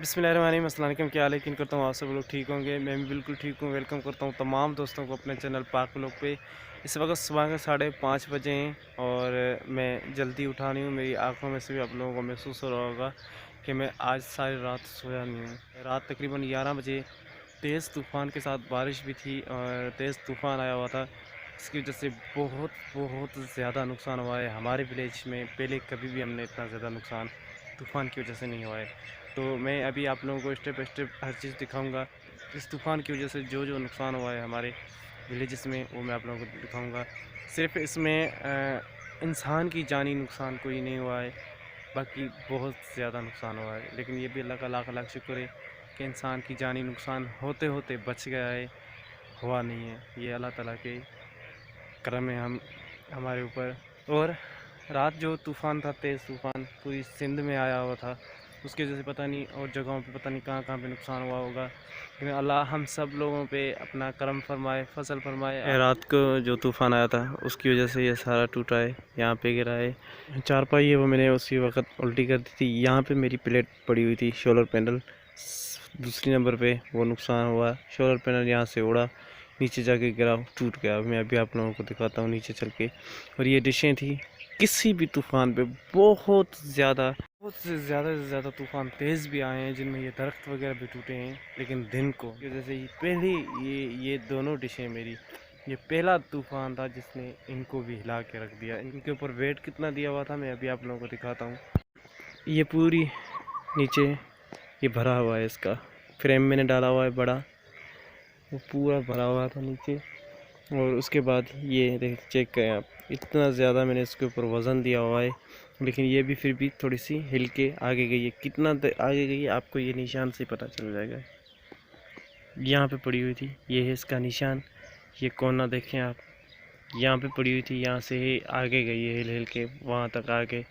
बिस्मिल्लाहिर्रहमानिर्रहीम, अस्सलाम वालेकुम। क्या हाल है? यकीन करता हूँ आप सब लोग ठीक होंगे। मैं भी बिल्कुल ठीक हूँ। वेलकम करता हूँ तमाम दोस्तों को अपने चैनल पाक व्लॉग पे। इस वक्त सुबह के 5:30 बजे हैं और मैं जल्दी उठा नहीं हूँ। मेरी आंखों में से भी आप लोगों को महसूस हो रहा होगा कि मैं आज सारी रात सोया नहीं हूँ। रात तकरीबन 11 बजे तेज़ तूफ़ान के साथ बारिश भी थी और तेज़ तूफ़ान आया हुआ था। इसकी वजह से बहुत बहुत ज़्यादा नुकसान हुआ है हमारे विलेज में। पहले कभी भी हमने इतना ज़्यादा नुकसान तूफ़ान की वजह से नहीं हुआ है। तो मैं अभी आप लोगों को स्टेप बाई स्टेप हर चीज़ दिखाऊंगा। इस तूफ़ान की वजह से जो जो नुकसान हुआ है हमारे विलेजेस में, वो मैं आप लोगों को दिखाऊंगा। सिर्फ इसमें इंसान की जानी नुकसान कोई नहीं हुआ है, बाकी बहुत ज़्यादा नुकसान हुआ है। लेकिन ये भी अल्लाह का लाख लाख शुक्र है कि इंसान की जानी नुकसान होते होते बच गया है, हुआ नहीं है। ये अल्लाह ताला के करम है हमारे ऊपर। और रात जो तूफ़ान था, तेज़ तूफ़ान पूरी सिंध में आया हुआ था, उसकी वजह से पता नहीं और जगहों पे पता नहीं कहाँ कहाँ पे नुकसान हुआ होगा। लेकिन अल्लाह हम सब लोगों पे अपना करम फरमाए, फसल फरमाए। रात को जो तूफ़ान आया था उसकी वजह से ये सारा टूटा है, यहाँ पे गिरा है। चारपाई है वो मैंने उसी वक्त उल्टी कर दी थी। यहाँ पे मेरी प्लेट पड़ी हुई थी, सोलर पैनल दूसरी नंबर पे वो नुकसान हुआ। सोलर पैनल यहाँ से उड़ा, नीचे जाके गिरा, टूट गया। मैं अभी आप लोगों को दिखाता हूँ नीचे चल के। और ये डिशें थी किसी भी तूफ़ान पे बहुत से ज़्यादा तूफ़ान तेज़ भी आए हैं, जिनमें ये दरख्त वगैरह भी टूटे हैं। लेकिन दिन को जैसे ही पहली ये दोनों डिशें मेरी, ये पहला तूफ़ान था जिसने इनको भी हिला के रख दिया। इनके ऊपर वेट कितना दिया हुआ था मैं अभी आप लोगों को दिखाता हूँ। ये पूरी नीचे ये भरा हुआ है, इसका फ्रेम मैंने डाला हुआ है बड़ा, वो पूरा भरा हुआ था नीचे। और उसके बाद ये देख, चेक करें आप, इतना ज़्यादा मैंने इसके ऊपर वज़न दिया हुआ है, लेकिन ये भी फिर भी थोड़ी सी हिल के आगे गई है। कितना आगे गई है आपको ये निशान से पता चल जाएगा। यहाँ पे पड़ी हुई थी, ये है इसका निशान। ये कोना देखें आप, यहाँ पे पड़ी हुई थी, यहाँ से ही आगे गई है, हिल हिल के वहाँ तक आगे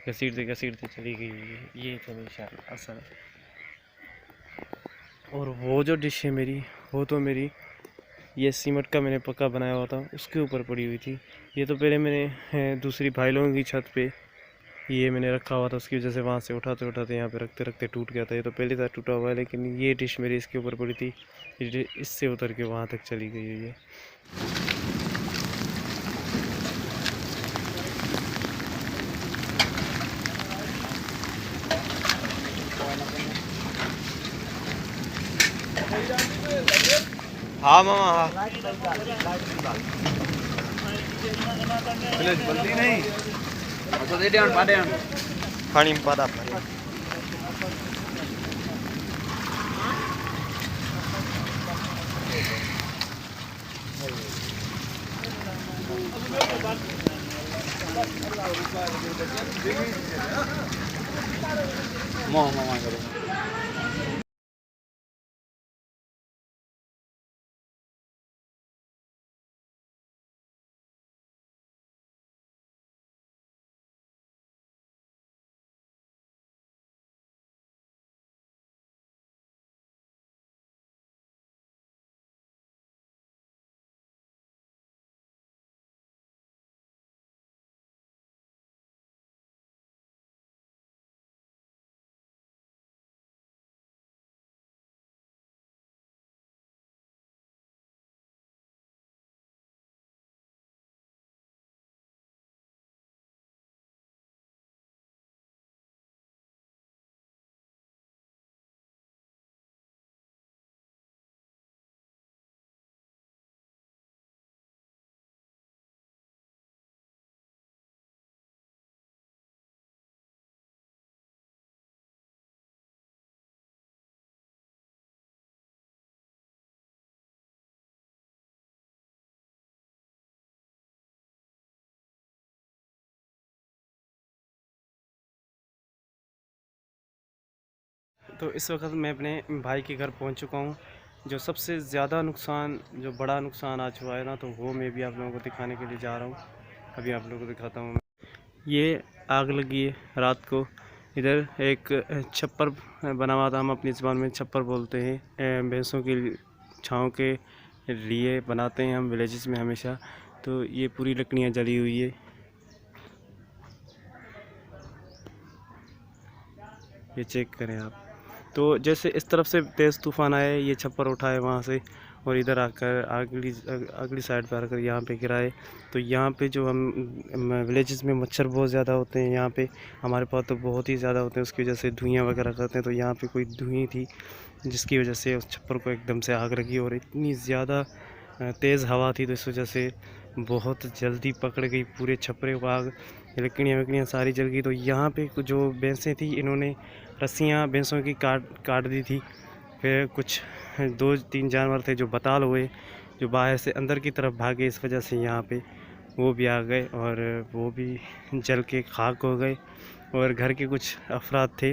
घसीटते चली गई है। ये थे निशान असल। और वो जो डिश है मेरी, वो तो मेरी ये सीमेंट का मैंने पक्का बनाया हुआ था, उसके ऊपर पड़ी हुई थी। ये तो पहले मैंने दूसरी भाई लोगों की छत पे ये मैंने रखा हुआ था, उसकी वजह से वहाँ से उठाते उठाते यहाँ पे रखते रखते टूट गया था। ये तो पहले था टूटा हुआ है, लेकिन ये डिश मेरी इसके ऊपर पड़ी थी, ये इससे उतर के वहाँ तक चली गई है ये। हाँ मामा, हाँ जल्दी नहीं तो दे देन पादे पानी में पादा भरे। मो मामा करो। तो इस वक्त मैं अपने भाई के घर पहुंच चुका हूं। जो सबसे ज़्यादा नुकसान, जो बड़ा नुकसान आज हुआ है ना, तो वो मैं भी आप लोगों को दिखाने के लिए जा रहा हूं। अभी आप लोगों को दिखाता हूं। ये आग लगी है रात को। इधर एक छप्पर बना हुआ था, हम अपनी ज़बान में छप्पर बोलते हैं, भैंसों की छाँव के लिए बनाते हैं हम विलेजेस में हमेशा। तो ये पूरी लकड़ियाँ जली हुई है, ये चेक करें आप। तो जैसे इस तरफ से तेज़ तूफ़ान आया, ये छप्पर उठाए वहाँ से और इधर आकर अगली साइड पर आकर यहाँ पे गिराए। तो यहाँ पे जो हम विलेजेस में मच्छर बहुत ज़्यादा होते हैं, यहाँ पे हमारे पास तो बहुत ही ज़्यादा होते हैं, उसकी वजह से धुइयाँ वगैरह करते हैं। तो यहाँ पे कोई धुएँ थी जिसकी वजह से उस छप्पर को एकदम से आग लगी और इतनी ज़्यादा तेज़ हवा थी, तो इस वजह से बहुत जल्दी पकड़ गई पूरे छप्परे को आग। लकड़ियाँ वकड़ियाँ सारी जल गई। तो यहाँ पे जो भैंसें थी, इन्होंने रस्सियाँ भैंसों की काट दी थी। फिर कुछ 2-3 जानवर थे जो बताल हुए, जो बाहर से अंदर की तरफ भागे, इस वजह से यहाँ पे वो भी आ गए और वो भी जल के खाक हो गए। और घर के कुछ अफराद थे,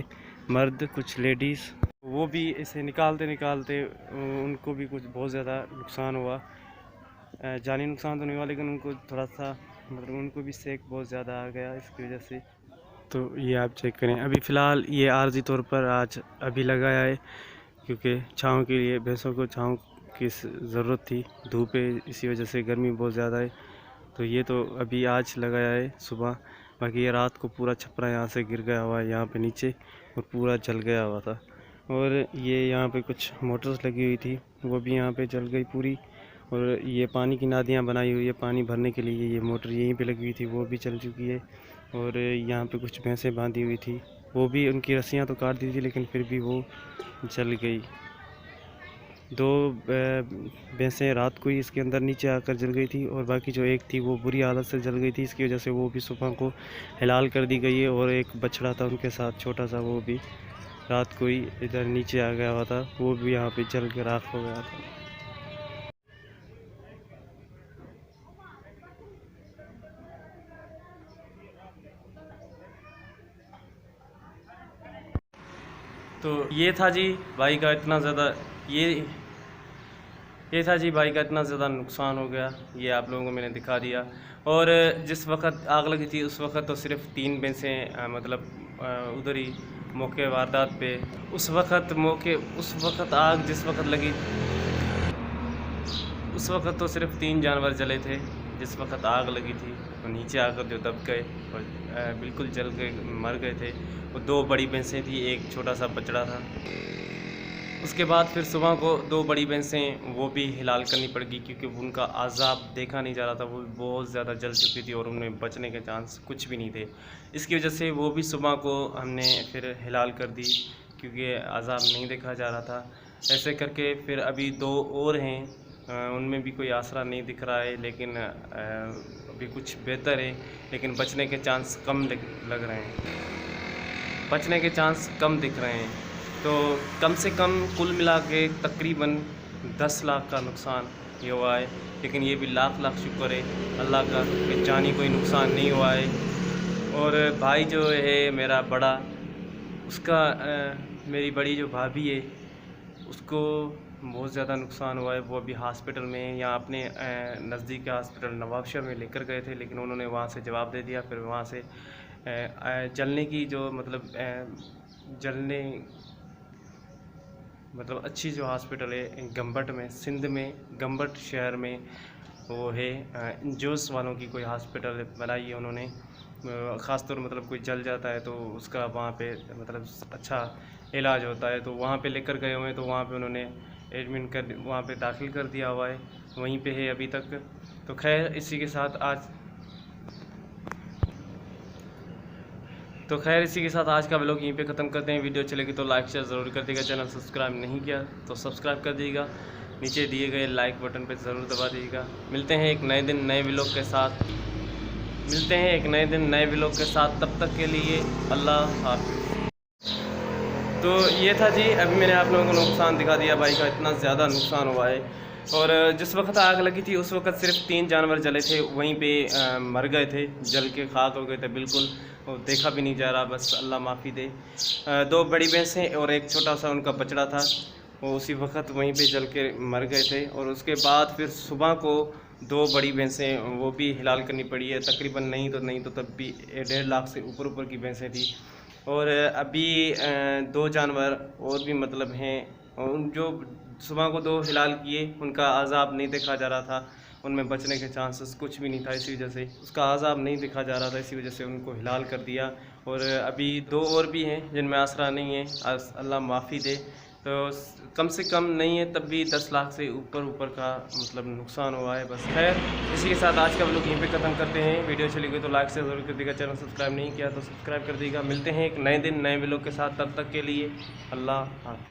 मर्द कुछ लेडीज़, वो भी इसे निकालते निकालते उनको भी कुछ बहुत ज़्यादा नुकसान हुआ। जानी नुकसान तो नहीं हुआ, लेकिन उनको थोड़ा सा मतलब उनको भी सेक बहुत ज़्यादा आ गया इसकी वजह से। तो ये आप चेक करें, अभी फ़िलहाल ये आर्जी तौर पर आज अभी लगाया है, क्योंकि छाँव के लिए भैंसों को छाँव की ज़रूरत थी, धूप है, इसी वजह से गर्मी बहुत ज़्यादा है। तो ये तो अभी आज लगाया है सुबह। बाकी ये रात को पूरा छपरा यहाँ से गिर गया हुआ है यहाँ पे नीचे और पूरा जल गया हुआ था। और ये यहाँ पे कुछ मोटर्स लगी हुई थी, वो भी यहाँ पे जल गई पूरी। और ये पानी की नादियाँ बनाई हुई है पानी भरने के लिए, ये मोटर यहीं पे लगी हुई थी, वो भी चल चुकी है। और यहाँ पे कुछ भैंसें बांधी हुई थी, वो भी उनकी रस्सियाँ तो काट दी थी, लेकिन फिर भी वो जल गई। 2 भैंसें रात को ही इसके अंदर नीचे आकर जल गई थी, और बाकी जो एक थी वो बुरी हालत से जल गई थी, इसकी वजह से वो भी सुबह को हिलाल कर दी गई है। और एक बछड़ा था उनके साथ छोटा सा, वो भी रात को ही इधर नीचे आ गया हुआ था, वो भी यहाँ पे जल के राख हो गया था। तो ये था जी भाई का इतना ज़्यादा ये था जी भाई का इतना ज़्यादा नुकसान हो गया, ये आप लोगों को मैंने दिखा दिया। और जिस वक्त आग लगी थी उस वक्त तो सिर्फ 3 भैंसें मतलब उधर ही मौके वारदात पे उस वक्त आग जिस वक्त लगी उस वक्त तो सिर्फ 3 जानवर जले थे जिस वक्त आग लगी थी। तो नीचे आकर जो दब गए और बिल्कुल जल के मर गए थे। वो 2 बड़ी भैंसें थी, एक छोटा सा बछड़ा था। उसके बाद फिर सुबह को 2 बड़ी भैंसें वो भी हिलाल करनी पड़ गई, क्योंकि उनका अज़ाब देखा नहीं जा रहा था, वो बहुत ज़्यादा जल चुकी थी और उनमें बचने के चांस कुछ भी नहीं थे। इसकी वजह से वो भी सुबह को हमने फिर हिलाल कर दी, क्योंकि अज़ाब नहीं देखा जा रहा था। ऐसे करके फिर अभी 2 और हैं, उनमें भी कोई आसरा नहीं दिख रहा है, लेकिन अभी कुछ बेहतर है, लेकिन बचने के चांस कम लग रहे हैं, बचने के चांस कम दिख रहे हैं। तो कम से कम कुल मिला के तकरीबन 10 लाख का नुकसान ये हुआ है, लेकिन ये भी लाख लाख शुक्र है अल्लाह का कि जानी कोई नुकसान नहीं हुआ है। और भाई जो है मेरा बड़ा, उसका मेरी बड़ी जो भाभी है उसको बहुत ज़्यादा नुकसान हुआ है। वो अभी हॉस्पिटल में या अपने नज़दीक के हॉस्पिटल नवाबशा में लेकर गए थे, लेकिन उन्होंने वहाँ से जवाब दे दिया। फिर वहाँ से जलने की जो जलने अच्छी जो हॉस्पिटल है गंबट में, सिंध में गंबट शहर में वो है, जोश वालों की कोई हॉस्पिटल बनाई है उन्होंने। ख़ास तौर कोई जल जाता है तो उसका वहाँ पे अच्छा इलाज होता है, तो वहाँ पे लेकर गए हुए हैं। तो वहाँ पे उन्होंने एडमिट कर वहाँ पे दाखिल कर दिया हुआ है, वहीं पे है अभी तक। तो खैर इसी के साथ आज का व्लॉग यहीं पे ख़त्म करते हैं। वीडियो अच्छी लगी तो लाइक शेयर ज़रूर कर दीजिएगा, चैनल सब्सक्राइब नहीं किया तो सब्सक्राइब कर दीजिएगा, नीचे दिए गए लाइक बटन पे ज़रूर दबा दीजिएगा। मिलते हैं एक नए दिन नए व्लॉग के साथ, तब तक के लिए अल्लाह हाफ़िज़। तो ये था जी, अभी मैंने आप लोगों को नुकसान दिखा दिया, भाई का इतना ज़्यादा नुकसान हुआ है। और जिस वक्त आग लगी थी उस वक्त सिर्फ 3 जानवर जले थे, वहीं पे मर गए थे, जल के खाक हो गए थे बिल्कुल, और देखा भी नहीं जा रहा, बस अल्लाह माफ़ी दे। 2 बड़ी भैंसें और एक छोटा सा उनका बछड़ा था, वो उसी वक्त वहीं पे जल के मर गए थे। और उसके बाद फिर सुबह को 2 बड़ी भैंसें वो भी हिलाल करनी पड़ी है, तकरीबन नहीं तो तब भी 1.5 लाख से ऊपर की भैंसें थी। और अभी 2 जानवर और भी हैं, और उन जो सुबह को 2 हिलाल किए उनका अज़ाब नहीं देखा जा रहा था, उनमें बचने के चांसेस कुछ भी नहीं था, इसी वजह से उसका अज़ाब नहीं देखा जा रहा था, इसी वजह से उनको हिलाल कर दिया और अभी 2 और भी हैं जिनमें आसरा नहीं है, अल्लाह माफ़ी दे। तो कम से कम नहीं है तब भी 10 लाख से ऊपर का मतलब नुकसान हुआ है। बस खैर, इसी के साथ आज का व्लॉग यहीं पे ख़त्म करते हैं। वीडियो चली गई तो लाइक से ज़रूर कर देगा, चैनल सब्सक्राइब नहीं किया तो सब्सक्राइब कर देगा। मिलते हैं एक नए दिन नए व्लॉग के साथ, तब तक के लिए अल्लाह हाफ़िज़।